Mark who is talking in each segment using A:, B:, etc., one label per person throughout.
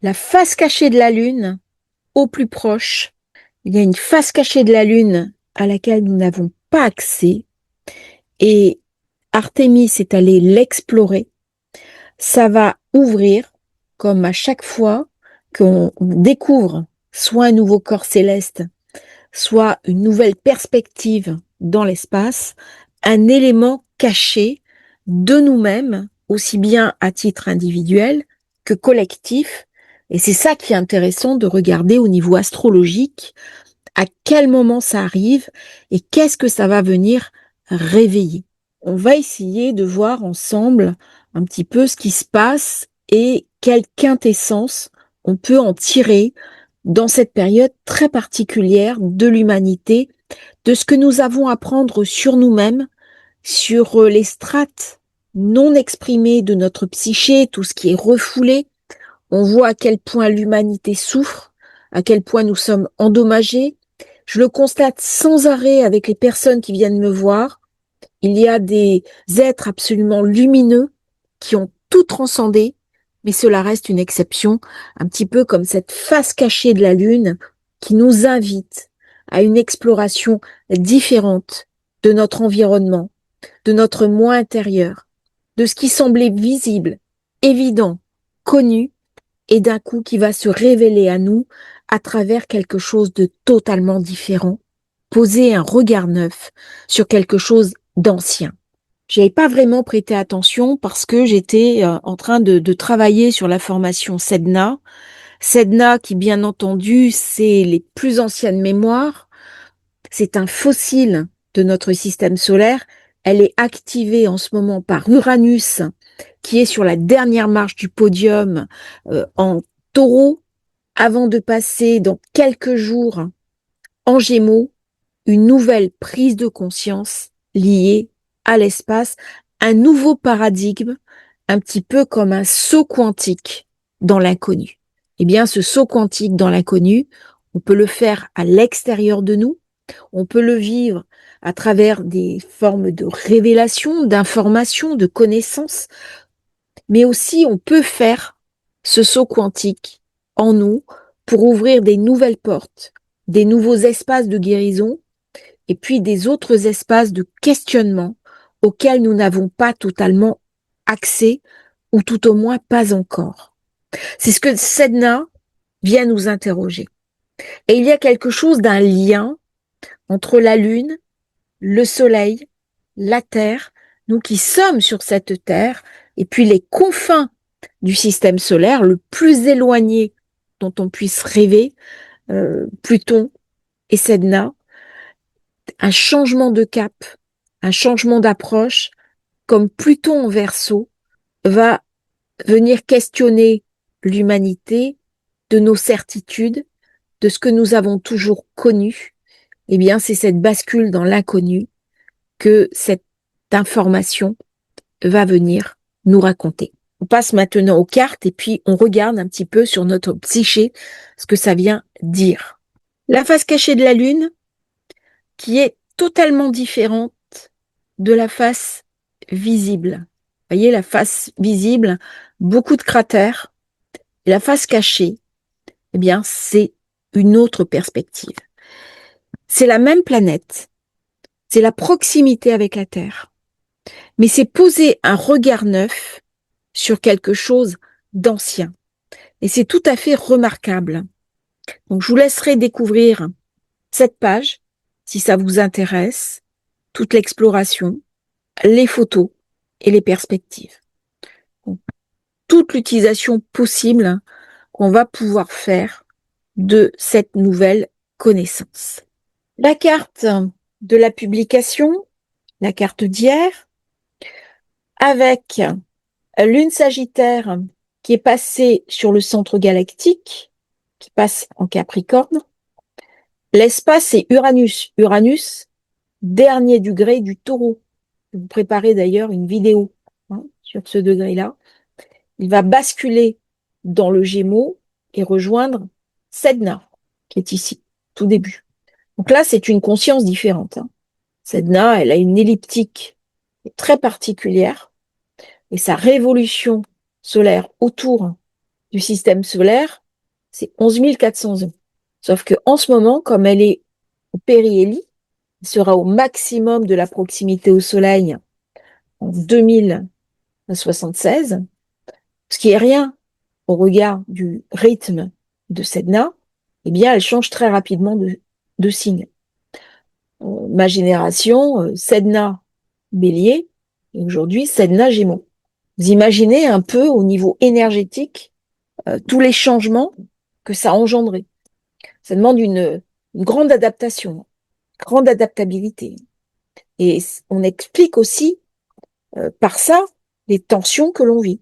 A: la face cachée de la Lune au plus proche. Il y a une face cachée de la Lune à laquelle nous n'avons pas accès et Artemis est allé l'explorer. Ça va ouvrir, comme à chaque fois qu'on découvre soit un nouveau corps céleste, soit une nouvelle perspective dans l'espace, un élément caché de nous-mêmes, aussi bien à titre individuel que collectif. Et c'est ça qui est intéressant de regarder au niveau astrologique, à quel moment ça arrive et qu'est-ce que ça va venir réveiller. On va essayer de voir ensemble un petit peu ce qui se passe et quelle quintessence on peut en tirer dans cette période très particulière de l'humanité, de ce que nous avons à prendre sur nous-mêmes, sur les strates non exprimées de notre psyché, tout ce qui est refoulé. On voit à quel point l'humanité souffre, à quel point nous sommes endommagés. Je le constate sans arrêt avec les personnes qui viennent me voir. Il y a des êtres absolument lumineux qui ont tout transcendé, mais cela reste une exception, un petit peu comme cette face cachée de la Lune qui nous invite à une exploration différente de notre environnement, de notre moi intérieur, de ce qui semblait visible, évident, connu, et d'un coup qui va se révéler à nous à travers quelque chose de totalement différent, poser un regard neuf sur quelque chose d'ancien. J'avais pas vraiment prêté attention parce que j'étais en train de travailler sur la formation Sedna. Sedna qui, bien entendu, c'est les plus anciennes mémoires. C'est un fossile de notre système solaire. Elle est activée en ce moment par Uranus, qui est sur la dernière marche du podium en Taureau, avant de passer dans quelques jours en Gémeaux, une nouvelle prise de conscience liée à l'espace, un nouveau paradigme, un petit peu comme un saut quantique dans l'inconnu. Eh bien, ce saut quantique dans l'inconnu, on peut le faire à l'extérieur de nous, on peut le vivre à travers des formes de révélation, d'information, de connaissances, mais aussi on peut faire ce saut quantique en nous pour ouvrir des nouvelles portes, des nouveaux espaces de guérison et puis des autres espaces de questionnement auxquels nous n'avons pas totalement accès ou tout au moins pas encore. C'est ce que Sedna vient nous interroger. Et il y a quelque chose d'un lien entre la Lune, le Soleil, la Terre, nous qui sommes sur cette Terre, et puis les confins du système solaire, le plus éloigné dont on puisse rêver, Pluton et Sedna, un changement de cap, un changement d'approche, comme Pluton en Verseau va venir questionner l'humanité de nos certitudes, de ce que nous avons toujours connu. Eh bien, c'est cette bascule dans l'inconnu que cette information va venir nous raconter. On passe maintenant aux cartes et puis on regarde un petit peu sur notre psyché ce que ça vient dire. La face cachée de la Lune, qui est totalement différente de la face visible. Vous voyez, la face visible, beaucoup de cratères. Et la face cachée, eh bien, c'est une autre perspective. C'est la même planète, c'est la proximité avec la Terre, mais c'est poser un regard neuf sur quelque chose d'ancien. Et c'est tout à fait remarquable. Donc, je vous laisserai découvrir cette page, si ça vous intéresse, toute l'exploration, les photos et les perspectives. Donc, toute l'utilisation possible qu'on va pouvoir faire de cette nouvelle connaissance. La carte de la publication, la carte d'hier, avec Lune Sagittaire qui est passée sur le centre galactique, qui passe en Capricorne. L'espace, c'est Uranus. Uranus, dernier degré du Taureau. Vous préparez d'ailleurs une vidéo sur ce degré-là. Il va basculer dans le Gémeaux et rejoindre Sedna, qui est ici, tout début. Donc là, c'est une conscience différente. Sedna, elle a une elliptique très particulière et sa révolution solaire autour du système solaire, c'est 11 400 ans. Sauf que en ce moment, comme elle est au périhélie, elle sera au maximum de la proximité au Soleil en 2076, ce qui est rien au regard du rythme de Sedna, eh bien, elle change très rapidement de signe. Ma génération, Sedna Bélier, et aujourd'hui Sedna Gémeaux. Vous imaginez un peu au niveau énergétique tous les changements que ça a engendré. Ça demande une grande adaptation, grande adaptabilité. Et on explique aussi par ça les tensions que l'on vit,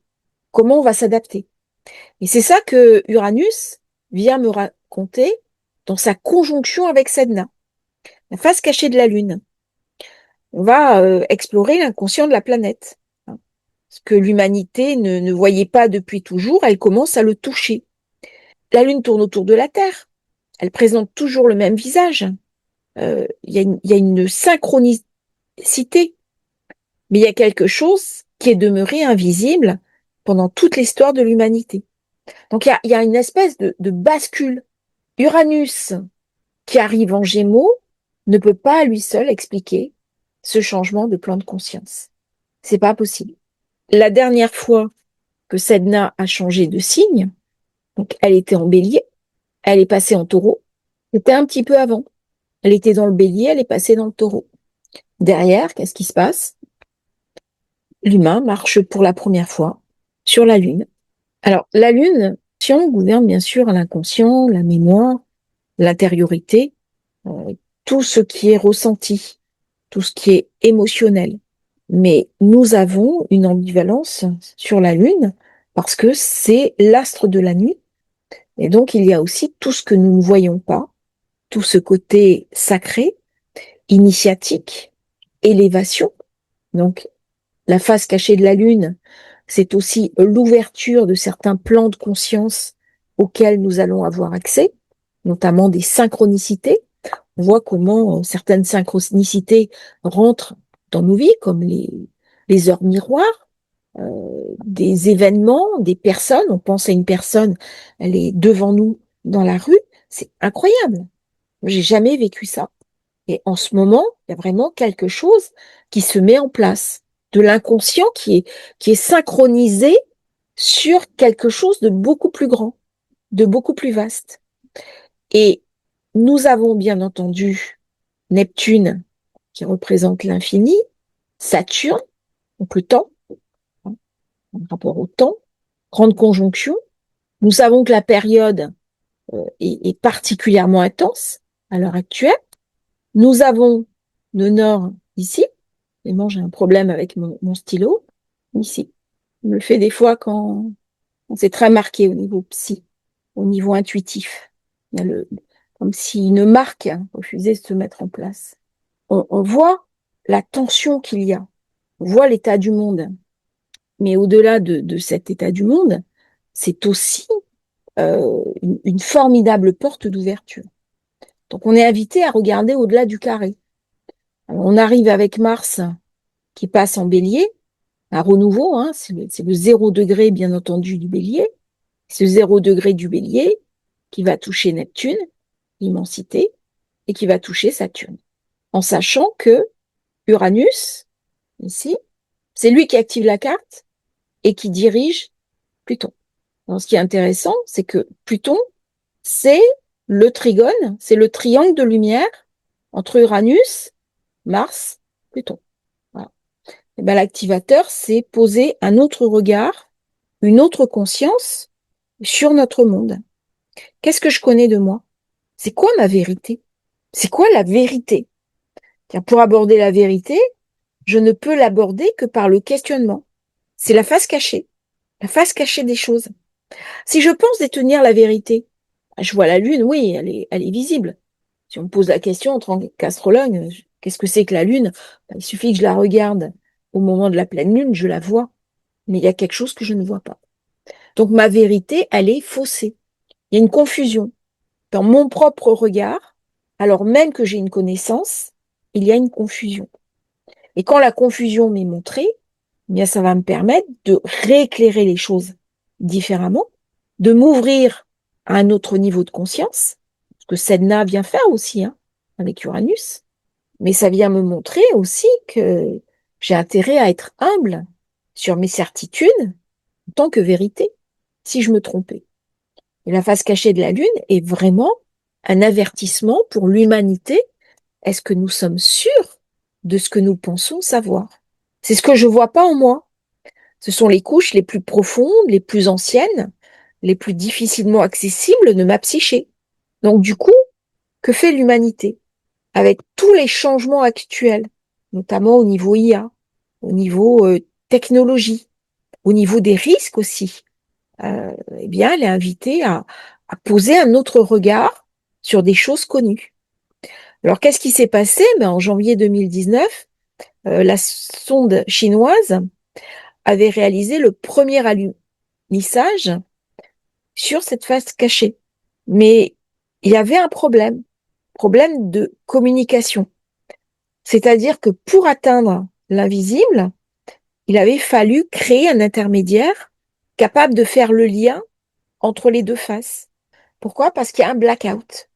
A: comment on va s'adapter. Et c'est ça que Uranus vient me raconter dans sa conjonction avec Sedna, la face cachée de la Lune. On va explorer l'inconscient de la planète. Ce que l'humanité ne voyait pas depuis toujours, elle commence à le toucher. La Lune tourne autour de la Terre. Elle présente toujours le même visage. Il y a une synchronicité, mais il y a quelque chose qui est demeuré invisible pendant toute l'histoire de l'humanité. Donc il y a une espèce de bascule. Uranus, qui arrive en Gémeaux, ne peut pas à lui seul expliquer ce changement de plan de conscience. C'est pas possible. La dernière fois que Sedna a changé de signe, donc elle était en Bélier, elle est passée en Taureau, c'était un petit peu avant. Elle était dans le Bélier, elle est passée dans le Taureau. Derrière, qu'est-ce qui se passe? L'humain marche pour la première fois sur la Lune. Alors, la Lune, si on gouverne bien sûr l'inconscient, la mémoire, l'intériorité, tout ce qui est ressenti, tout ce qui est émotionnel. Mais nous avons une ambivalence sur la Lune parce que c'est l'astre de la nuit. Et donc, il y a aussi tout ce que nous ne voyons pas, tout ce côté sacré, initiatique, élévation. Donc, la face cachée de la Lune, c'est aussi l'ouverture de certains plans de conscience auxquels nous allons avoir accès, notamment des synchronicités. On voit comment certaines synchronicités rentrent dans nos vies, comme les heures miroirs, des événements, des personnes. On pense à une personne, elle est devant nous dans la rue. C'est incroyable. J'ai jamais vécu ça. Et en ce moment, il y a vraiment quelque chose qui se met en place, de l'inconscient qui est synchronisé sur quelque chose de beaucoup plus grand, de beaucoup plus vaste. Et nous avons bien entendu Neptune qui représente l'infini, Saturne, donc le temps, hein, en rapport au temps, grande conjonction. Nous savons que la période est particulièrement intense à l'heure actuelle. Nous avons le nord ici. Et moi, j'ai un problème avec mon stylo ici. Je me le fais des fois quand c'est très marqué au niveau psy, au niveau intuitif. Il y a comme si une marque refusait de se mettre en place. On voit la tension qu'il y a. On voit l'état du monde. Mais au-delà de cet état du monde, c'est aussi une formidable porte d'ouverture. Donc on est invité à regarder au-delà du carré. Alors, on arrive avec Mars qui passe en bélier, un renouveau, hein, c'est le 0 degré bien entendu du bélier, ce 0 degré du bélier qui va toucher Neptune, l'immensité, et qui va toucher Saturne. En sachant que Uranus, ici, c'est lui qui active la carte et qui dirige Pluton. Alors, ce qui est intéressant, c'est que Pluton, c'est le trigone, c'est le triangle de lumière entre Uranus, Mars, Pluton. Voilà. Et ben, l'activateur, c'est poser un autre regard, une autre conscience sur notre monde. Qu'est-ce que je connais de moi? C'est quoi ma vérité? C'est quoi la vérité? Car pour aborder la vérité, je ne peux l'aborder que par le questionnement. C'est la face cachée des choses. Si je pense détenir la vérité, je vois la Lune, oui, elle est visible. Si on me pose la question en tant qu'astrologue, qu'est-ce que c'est que la Lune? Ben, il suffit que je la regarde au moment de la pleine Lune, je la vois. Mais il y a quelque chose que je ne vois pas. Donc ma vérité, elle est faussée. Il y a une confusion. Dans mon propre regard, alors même que j'ai une connaissance, il y a une confusion. Et quand la confusion m'est montrée, eh bien ça va me permettre de rééclairer les choses différemment de m'ouvrir à un autre niveau de conscience, ce que Sedna vient faire aussi, hein, avec Uranus. Mais ça vient me montrer aussi que j'ai intérêt à être humble sur mes certitudes en tant que vérité, si je me trompais. Et la face cachée de la Lune est vraiment un avertissement pour l'humanité. Est-ce que nous sommes sûrs de ce que nous pensons savoir? C'est ce que je vois pas en moi. Ce sont les couches les plus profondes, les plus anciennes, les plus difficilement accessibles de ma psyché. Donc du coup, que fait l'humanité avec tous les changements actuels, notamment au niveau IA, au niveau technologie, au niveau des risques aussi? Eh bien, elle est invitée à poser un autre regard sur des choses connues. Alors, qu'est-ce qui s'est passé? Ben, en janvier 2019, la sonde chinoise avait réalisé le premier alunissage sur cette face cachée. Mais il y avait un problème de communication. C'est-à-dire que pour atteindre l'invisible, il avait fallu créer un intermédiaire capable de faire le lien entre les deux faces. Pourquoi? Parce qu'il y a un blackout.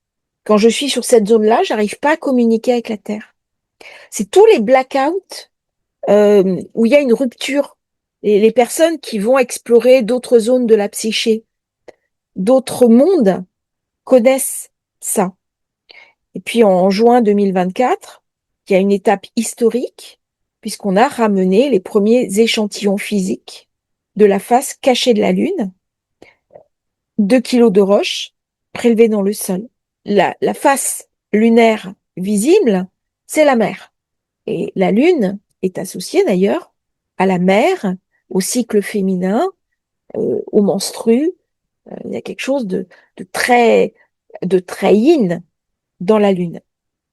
A: Quand je suis sur cette zone-là, j'arrive pas à communiquer avec la Terre. C'est tous les blackouts où il y a une rupture. Et les personnes qui vont explorer d'autres zones de la psyché, d'autres mondes, connaissent ça. Et puis en juin 2024, il y a une étape historique, puisqu'on a ramené les premiers échantillons physiques de la face cachée de la Lune, 2 kilos de roches prélevées dans le sol. La face lunaire visible, c'est la mer. Et la Lune est associée d'ailleurs à la mer, au cycle féminin, au menstru. Il y a quelque chose de très yin dans la Lune.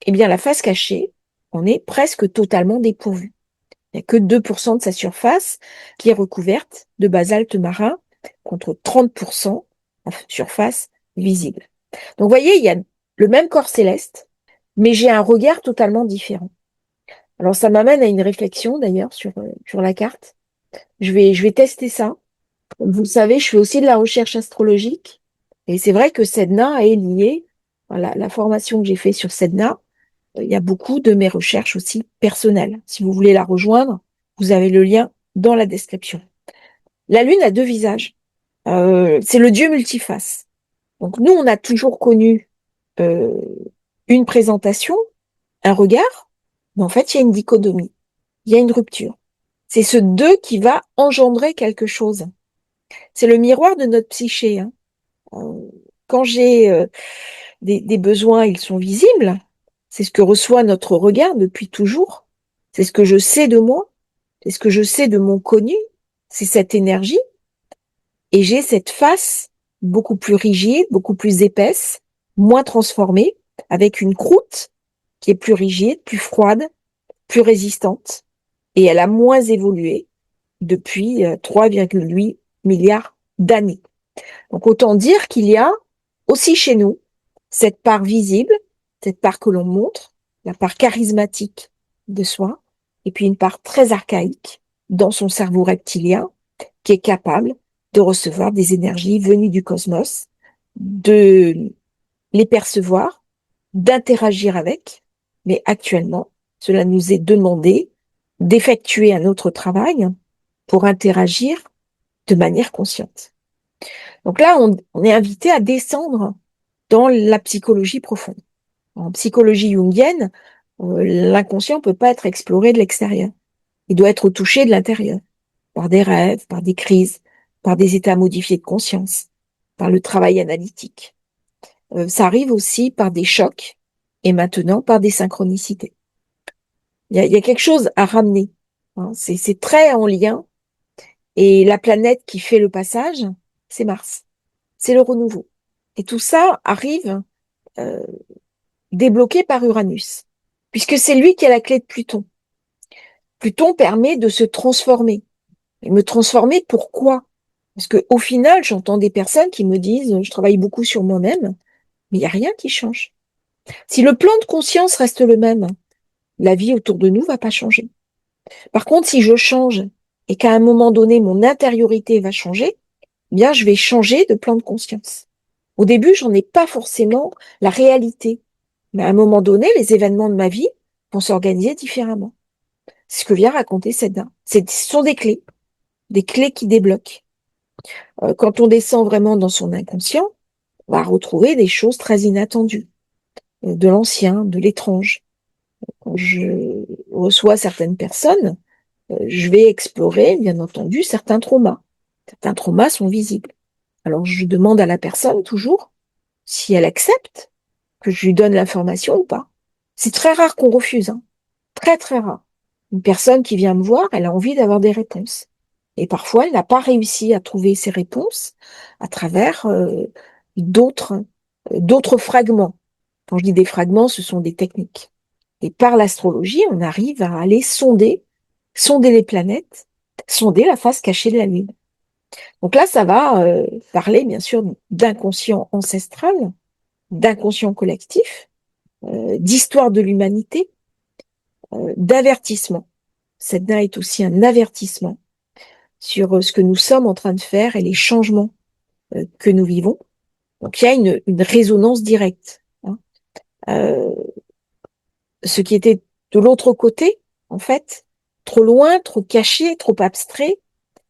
A: Eh bien, la face cachée, on est presque totalement dépourvu. Il n'y a que 2% de sa surface qui est recouverte de basalte marin contre 30% en surface visible. Donc, vous voyez, il y a le même corps céleste, mais j'ai un regard totalement différent. Alors, ça m'amène à une réflexion d'ailleurs sur la carte. Je vais tester ça. Comme vous le savez, je fais aussi de la recherche astrologique. Et c'est vrai que Sedna est liée, voilà, la formation que j'ai fait sur Sedna, il y a beaucoup de mes recherches aussi personnelles. Si vous voulez la rejoindre, vous avez le lien dans la description. La Lune a deux visages. C'est le dieu multiface. Donc nous, on a toujours connu euh, une présentation, un regard, mais en fait, il y a une dichotomie, il y a une rupture. C'est ce deux qui va engendrer quelque chose. C'est le miroir de notre psyché, hein. Euh, Quand j'ai des besoins, ils sont visibles. C'est ce que reçoit notre regard depuis toujours. C'est ce que je sais de moi. C'est ce que je sais de mon connu. C'est cette énergie. Et j'ai cette face beaucoup plus rigide, beaucoup plus épaisse, moins transformée, avec une croûte qui est plus rigide, plus froide, plus résistante. Et elle a moins évolué depuis 3,8 milliards d'années. Donc autant dire qu'il y a aussi chez nous cette part visible, cette part que l'on montre, la part charismatique de soi, et puis une part très archaïque dans son cerveau reptilien qui est capable de recevoir des énergies venues du cosmos, de les percevoir, d'interagir avec. Mais actuellement, cela nous est demandé d'effectuer un autre travail pour interagir de manière consciente. Donc là, on est invité à descendre dans la psychologie profonde. En psychologie jungienne, l'inconscient ne peut pas être exploré de l'extérieur. Il doit être touché de l'intérieur, par des rêves, par des crises, par des états modifiés de conscience, par le travail analytique. Ça arrive aussi par des chocs et maintenant par des synchronicités. Il y a quelque chose à ramener, hein. C'est très en lien. Et la planète qui fait le passage, c'est Mars. C'est le renouveau. Et tout ça arrive euh, débloqué par Uranus, puisque c'est lui qui a la clé de Pluton. Pluton permet de se transformer. Et me transformer, pourquoi? Parce que au final, j'entends des personnes qui me disent, je travaille beaucoup sur moi-même, mais il n'y a rien qui change. Si le plan de conscience reste le même, la vie autour de nous va pas changer. Par contre, si je change et qu'à un moment donné, mon intériorité va changer, bien, je vais changer de plan de conscience. Au début, j'en ai pas forcément la réalité. Mais à un moment donné, les événements de ma vie vont s'organiser différemment. C'est ce que vient raconter Sedna. Ce sont des clés qui débloquent. Quand on descend vraiment dans son inconscient, on va retrouver des choses très inattendues, de l'ancien, de l'étrange. Quand je reçois certaines personnes, je vais explorer, bien entendu, certains traumas. Certains traumas sont visibles. Alors, je demande à la personne toujours si elle accepte que je lui donne l'information ou pas. C'est très rare qu'on refuse, hein. Très, très rare. Une personne qui vient me voir, elle a envie d'avoir des réponses. Et parfois, elle n'a pas réussi à trouver ces réponses à travers d'autres fragments. Quand je dis des fragments, ce sont des techniques. Et par l'astrologie, on arrive à aller sonder les planètes, sonder la face cachée de la Lune. Donc là, ça va parler, bien sûr, d'inconscient ancestral, d'inconscient collectif, d'histoire de l'humanité, d'avertissement. Sedna est aussi un avertissement sur ce que nous sommes en train de faire et les changements que nous vivons. Donc il y a une résonance directe, hein. Euh, ce qui était de l'autre côté, en fait, trop loin, trop caché, trop abstrait,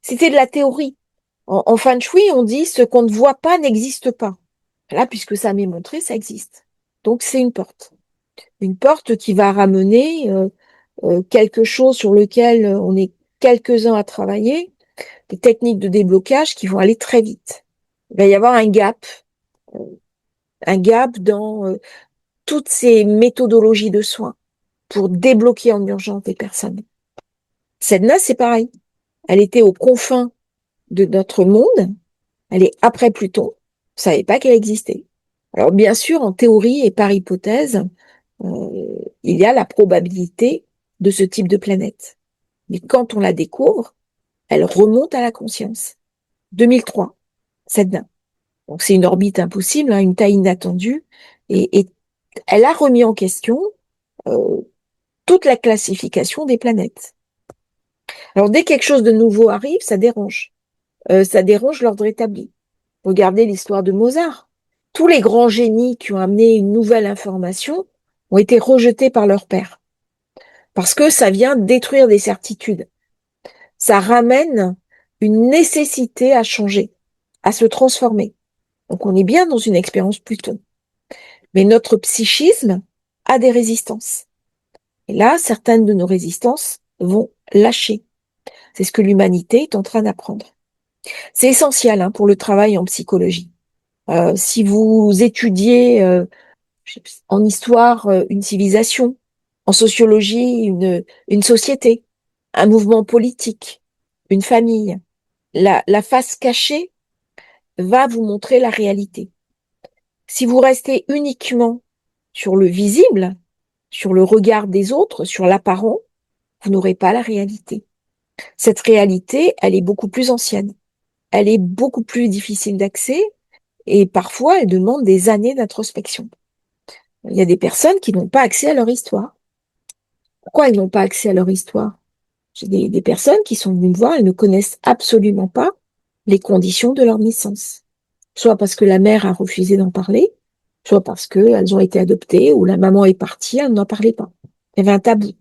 A: c'était de la théorie. En feng shui, on dit ce qu'on ne voit pas n'existe pas. Là, puisque ça m'est montré, ça existe. Donc c'est une porte. Une porte qui va ramener quelque chose sur lequel on est quelques-uns à travailler, des techniques de déblocage qui vont aller très vite. Il va y avoir un gap dans toutes ces méthodologies de soins pour débloquer en urgence des personnes. Sedna, c'est pareil. Elle était aux confins de notre monde. Elle est après Pluton. On ne savait pas qu'elle existait. Alors, bien sûr, en théorie et par hypothèse, il y a la probabilité de ce type de planète. Mais quand on la découvre, elle remonte à la conscience. 2003, Sedna. Donc, c'est une orbite impossible, hein, une taille inattendue. Et elle a remis en question euh, toute la classification des planètes. Alors, dès que quelque chose de nouveau arrive, ça dérange. Ça dérange l'ordre établi. Regardez l'histoire de Mozart. Tous les grands génies qui ont amené une nouvelle information ont été rejetés par leur père. Parce que ça vient détruire des certitudes. Ça ramène une nécessité à changer, à se transformer. Donc on est bien dans une expérience Pluton. Mais notre psychisme a des résistances. Et là, certaines de nos résistances vont lâcher. C'est ce que l'humanité est en train d'apprendre. C'est essentiel, hein, pour le travail en psychologie. Si vous étudiez en histoire une civilisation, en sociologie une société, un mouvement politique, une famille, la face cachée va vous montrer la réalité. Si vous restez uniquement sur le visible, sur le regard des autres, sur l'apparent, vous n'aurez pas la réalité. Cette réalité, elle est beaucoup plus ancienne. Elle est beaucoup plus difficile d'accès et parfois elle demande des années d'introspection. Il y a des personnes qui n'ont pas accès à leur histoire. Pourquoi elles n'ont pas accès à leur histoire? J'ai des personnes qui sont venues me voir, elles ne connaissent absolument pas les conditions de leur naissance. Soit parce que la mère a refusé d'en parler, soit parce qu'elles ont été adoptées ou la maman est partie, elle n'en parlait pas. Il y avait un tabou.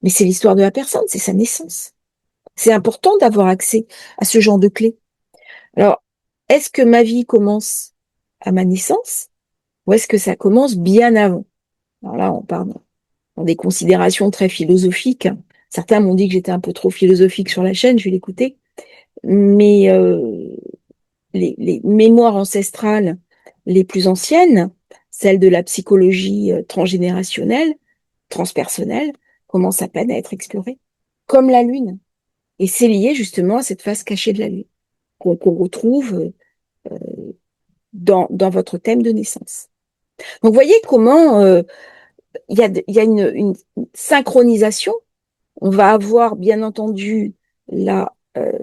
A: Mais c'est l'histoire de la personne, c'est sa naissance. C'est important d'avoir accès à ce genre de clés. Alors, est-ce que ma vie commence à ma naissance ou est-ce que ça commence bien avant? Alors là, on parle dans des considérations très philosophiques. Certains m'ont dit que j'étais un peu trop philosophique sur la chaîne, je vais l'écouter. Mais les mémoires ancestrales les plus anciennes, celles de la psychologie transgénérationnelle, transpersonnelle, commencent à peine à être explorées, comme la Lune. Et c'est lié justement à cette face cachée de la Lune, qu'on retrouve dans votre thème de naissance. Donc, vous voyez comment il y a une synchronisation. On va avoir, bien entendu, la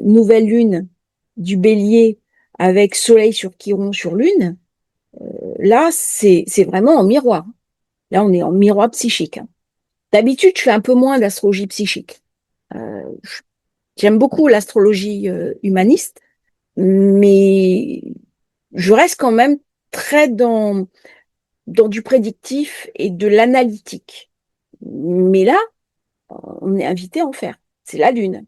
A: nouvelle lune du Bélier avec Soleil sur Chiron sur Lune. Là, c'est vraiment en miroir. Là, on est en miroir psychique, hein. D'habitude, je fais un peu moins d'astrologie psychique. Euh, J'aime beaucoup l'astrologie humaniste, mais je reste quand même très dans du prédictif et de l'analytique. Mais là, on est invité à en faire. C'est la Lune.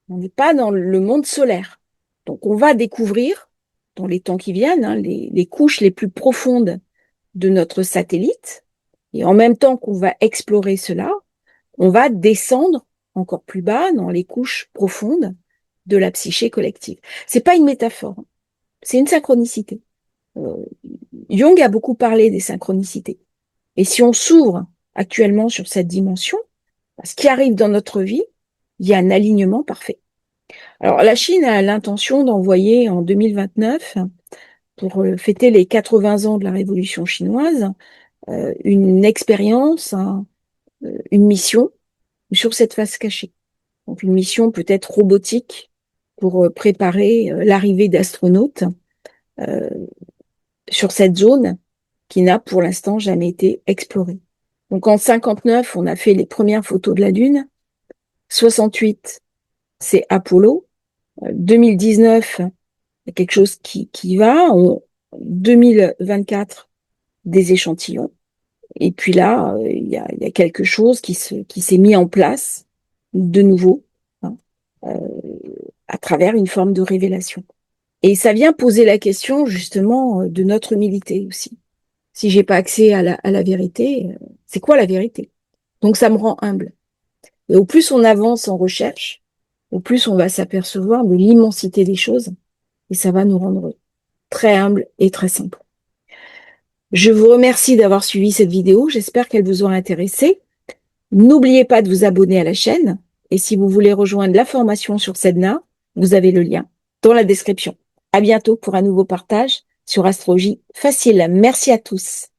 A: On n'est pas dans le monde solaire. Donc, on va découvrir, dans les temps qui viennent, hein, les couches les plus profondes de notre satellite. Et en même temps qu'on va explorer cela, on va descendre encore plus bas dans les couches profondes de la psyché collective. C'est pas une métaphore, hein. C'est une synchronicité. Euh, Jung a beaucoup parlé des synchronicités. Et si on s'ouvre actuellement sur cette dimension, ce qui arrive dans notre vie, il y a un alignement parfait. Alors, la Chine a l'intention d'envoyer en 2029, pour fêter les 80 ans de la Révolution chinoise, une expérience, une mission sur cette face cachée. Donc, une mission peut-être robotique pour préparer l'arrivée d'astronautes euh, sur cette zone qui n'a pour l'instant jamais été explorée. Donc, en 59, on a fait les premières photos de la Lune. 68, c'est Apollo. 2019, il y a quelque chose qui va. 2024, des échantillons. Et puis là, il y a quelque chose qui s'est mis en place de nouveau, hein, euh, à travers une forme de révélation. Et ça vient poser la question justement de notre humilité aussi. Si j'ai pas accès à la vérité, c'est quoi la vérité? Donc ça me rend humble. Et au plus on avance en recherche, au plus on va s'apercevoir de l'immensité des choses et ça va nous rendre très humbles et très simples. Je vous remercie d'avoir suivi cette vidéo. J'espère qu'elle vous aura intéressé. N'oubliez pas de vous abonner à la chaîne. Et si vous voulez rejoindre la formation sur Sedna, vous avez le lien dans la description. À bientôt pour un nouveau partage sur Astrologie Facile. Merci à tous.